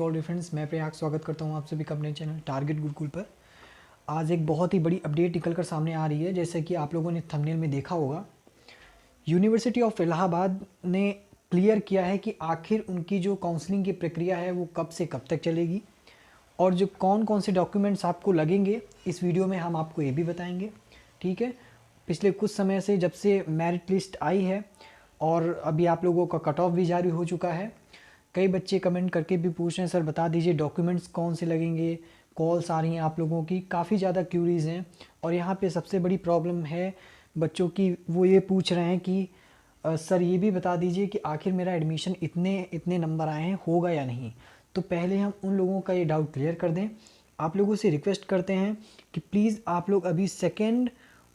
All friends, मैं प्रयाग स्वागत करता हूं आप सभी का अपने चैनल टारगेट गुरुकुल पर। आज एक बहुत ही बड़ी अपडेट निकल कर सामने आ रही है। जैसे कि आप लोगों ने थंबनेल में देखा होगा, यूनिवर्सिटी ऑफ इलाहाबाद ने क्लियर किया है कि आखिर उनकी जो काउंसलिंग की प्रक्रिया है वो कब से कब तक चलेगी और जो कौन कौन से डॉक्यूमेंट्स आपको लगेंगे, इस वीडियो में हम आपको ये भी बताएंगे। ठीक है, पिछले कुछ समय से जब से मेरिट लिस्ट आई है और अभी आप लोगों का कट ऑफ भी जारी हो चुका है, कई बच्चे कमेंट करके भी पूछ रहे हैं, सर बता दीजिए डॉक्यूमेंट्स कौन से लगेंगे। कॉल्स आ रही हैं आप लोगों की, काफ़ी ज़्यादा क्यूरीज़ हैं। और यहाँ पे सबसे बड़ी प्रॉब्लम है बच्चों की, वो ये पूछ रहे हैं कि सर ये भी बता दीजिए कि आखिर मेरा एडमिशन इतने इतने नंबर आए हैं, होगा या नहीं। तो पहले हम उन लोगों का ये डाउट क्लियर कर दें। आप लोगों से रिक्वेस्ट करते हैं कि प्लीज़ आप लोग अभी सेकेंड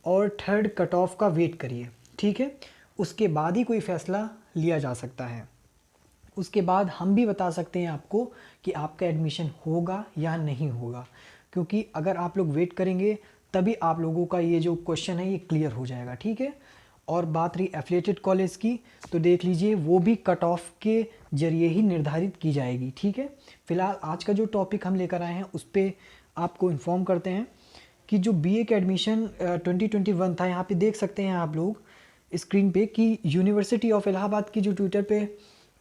और थर्ड कट ऑफ का वेट करिए। ठीक है, उसके बाद ही कोई फ़ैसला लिया जा सकता है। उसके बाद हम भी बता सकते हैं आपको कि आपका एडमिशन होगा या नहीं होगा, क्योंकि अगर आप लोग वेट करेंगे तभी आप लोगों का ये जो क्वेश्चन है ये क्लियर हो जाएगा। ठीक है, और बात रही एफिलिएटेड कॉलेज की, तो देख लीजिए वो भी कट ऑफ के जरिए ही निर्धारित की जाएगी। ठीक है, फिलहाल आज का जो टॉपिक हम लेकर आए हैं उस पर आपको इन्फॉर्म करते हैं कि जो बीए के एडमिशन 2021 था, यहाँ पे देख सकते हैं आप लोग स्क्रीन पे कि यूनिवर्सिटी ऑफ इलाहाबाद की जो ट्विटर पे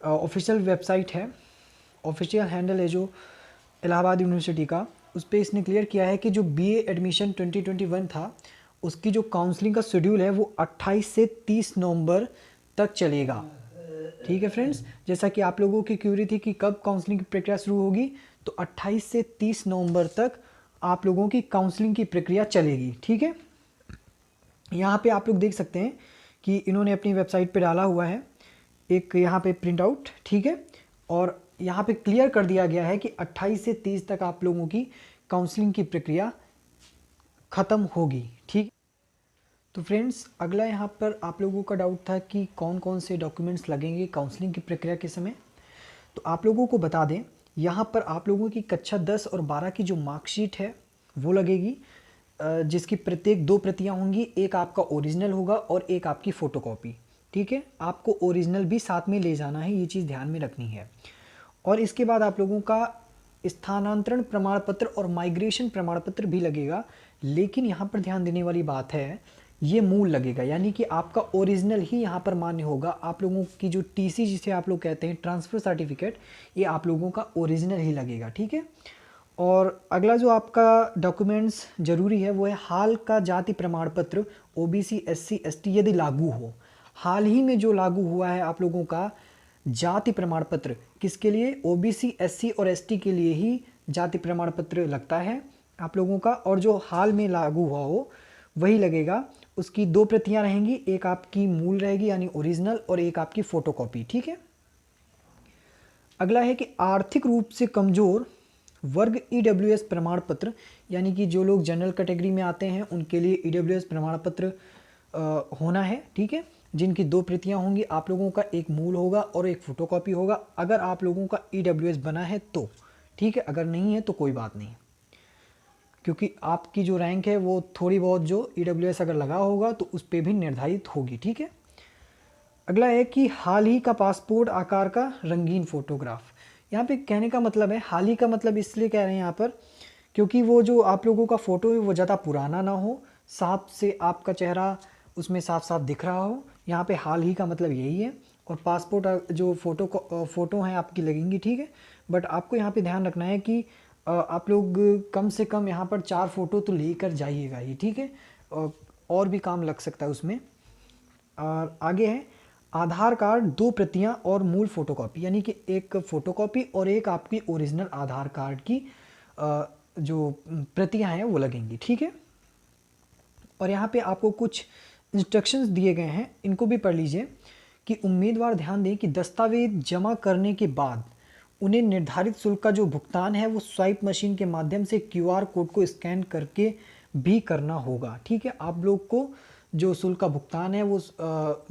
ऑफिशियल वेबसाइट है, ऑफिशियल हैंडल है जो इलाहाबाद यूनिवर्सिटी का, उस पर इसने क्लियर किया है कि जो बीए एडमिशन 2021 था उसकी जो काउंसलिंग का शेड्यूल है वो 28 से 30 नवंबर तक चलेगा। ठीक है फ्रेंड्स, जैसा कि आप लोगों की क्यूरी थी कि कब काउंसलिंग की प्रक्रिया शुरू होगी, तो 28 से 30 नवंबर तक आप लोगों की काउंसलिंग की प्रक्रिया चलेगी। ठीक है, यहाँ पे आप लोग देख सकते हैं कि इन्होंने अपनी वेबसाइट पे डाला हुआ है एक यहाँ पे प्रिंट आउट। ठीक है, और यहाँ पे क्लियर कर दिया गया है कि 28 से 30 तक आप लोगों की काउंसलिंग की प्रक्रिया ख़त्म होगी। ठीक, तो फ्रेंड्स अगला यहाँ पर आप लोगों का डाउट था कि कौन कौन से डॉक्यूमेंट्स लगेंगे काउंसलिंग की प्रक्रिया के समय। तो आप लोगों को बता दें, यहाँ पर आप लोगों की कक्षा 10 और 12 की जो मार्कशीट है वो लगेगी, जिसकी प्रत्येक 2 प्रतियाँ होंगी, एक आपका ओरिजिनल होगा और एक आपकी फ़ोटोकॉपी। ठीक है, आपको ओरिजिनल भी साथ में ले जाना है, ये चीज़ ध्यान में रखनी है। और इसके बाद आप लोगों का स्थानांतरण प्रमाण पत्र और माइग्रेशन प्रमाण पत्र भी लगेगा, लेकिन यहाँ पर ध्यान देने वाली बात है, ये मूल लगेगा, यानी कि आपका ओरिजिनल ही यहाँ पर मान्य होगा। आप लोगों की जो टीसी जिसे आप लोग कहते हैं ट्रांसफ़र सर्टिफिकेट, ये आप लोगों का ओरिजिनल ही लगेगा। ठीक है, और अगला जो आपका डॉक्यूमेंट्स ज़रूरी है वो है हाल का जाति प्रमाण पत्र, ओबीसी एससी एसटी यदि लागू हो। हाल ही में जो लागू हुआ है आप लोगों का जाति प्रमाण पत्र, किसके लिए? ओबीसी एससी और एसटी के लिए ही जाति प्रमाण पत्र लगता है आप लोगों का, और जो हाल में लागू हुआ हो वही लगेगा। उसकी 2 प्रतियां रहेंगी, एक आपकी मूल रहेगी यानी ओरिजिनल और एक आपकी फ़ोटोकॉपी। ठीक है, अगला है कि आर्थिक रूप से कमज़ोर वर्ग ईडब्ल्यूएस प्रमाण पत्र, यानी कि जो लोग जनरल कैटेगरी में आते हैं उनके लिए ईडब्ल्यूएस प्रमाण पत्र होना है। ठीक है, जिनकी 2 प्रतियां होंगी, आप लोगों का एक मूल होगा और एक फ़ोटोकॉपी होगा, अगर आप लोगों का ईडब्ल्यूएस बना है तो। ठीक है, अगर नहीं है तो कोई बात नहीं, क्योंकि आपकी जो रैंक है वो थोड़ी बहुत जो ईडब्ल्यूएस अगर लगा होगा तो उस पर भी निर्धारित होगी। ठीक है, अगला है कि हाल ही का पासपोर्ट आकार का रंगीन फ़ोटोग्राफ। यहाँ पे कहने का मतलब है, हाल ही का मतलब इसलिए कह रहे हैं यहाँ पर क्योंकि वो जो आप लोगों का फ़ोटो है वो ज़्यादा पुराना ना हो, साफ से आपका चेहरा उसमें साफ साफ दिख रहा हो। यहाँ पे हाल ही का मतलब यही है। और पासपोर्ट जो फ़ोटो हैं आपकी लगेंगी। ठीक है, बट आपको यहाँ पे ध्यान रखना है कि आप लोग कम से कम यहाँ पर 4 फ़ोटो तो लेकर जाइएगा ही। ठीक है, और भी काम लग सकता है उसमें। और आगे है आधार कार्ड 2 प्रतियां और मूल फ़ोटोकॉपी, यानी कि एक फ़ोटोकॉपी और एक आपकी ओरिजिनल आधार कार्ड की जो प्रतियां हैं वो लगेंगी। ठीक है, और यहाँ पे आपको कुछ इंस्ट्रक्शंस दिए गए हैं, इनको भी पढ़ लीजिए कि उम्मीदवार ध्यान दें कि दस्तावेज जमा करने के बाद उन्हें निर्धारित शुल्क का जो भुगतान है वो स्वाइप मशीन के माध्यम से क्यूआर कोड को स्कैन करके भी करना होगा। ठीक है, आप लोग को जो शुल्क का भुगतान है वो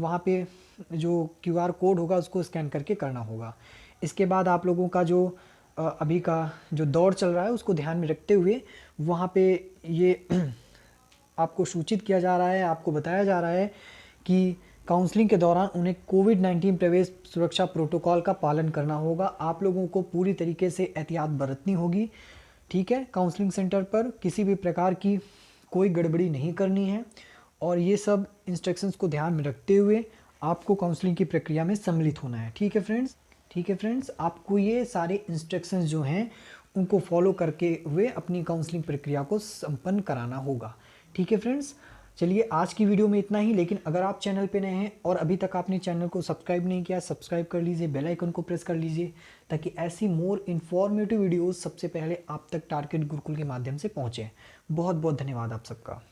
वहाँ पे जो क्यूआर कोड होगा उसको स्कैन करके करना होगा। इसके बाद आप लोगों का जो अभी का जो दौर चल रहा है उसको ध्यान में रखते हुए वहाँ पे ये आपको सूचित किया जा रहा है, आपको बताया जा रहा है कि काउंसलिंग के दौरान उन्हें कोविड-19 प्रवेश सुरक्षा प्रोटोकॉल का पालन करना होगा। आप लोगों को पूरी तरीके से एहतियात बरतनी होगी, ठीक है। काउंसलिंग सेंटर पर किसी भी प्रकार की कोई गड़बड़ी नहीं करनी है और ये सब इंस्ट्रक्शंस को ध्यान में रखते हुए आपको काउंसलिंग की प्रक्रिया में सम्मिलित होना है, ठीक है फ्रेंड्स। ठीक है फ्रेंड्स, आपको ये सारे इंस्ट्रक्शंस जो हैं उनको फॉलो करके हुए अपनी काउंसलिंग प्रक्रिया को संपन्न कराना होगा, ठीक है फ्रेंड्स। चलिए आज की वीडियो में इतना ही, लेकिन अगर आप चैनल पे नए हैं और अभी तक आपने चैनल को सब्सक्राइब नहीं किया, सब्सक्राइब कर लीजिए, बेल आइकन को प्रेस कर लीजिए ताकि ऐसी मोर इन्फॉर्मेटिव वीडियोस सबसे पहले आप तक टारगेट गुरुकुल के माध्यम से पहुँचें। बहुत बहुत धन्यवाद आप सबका।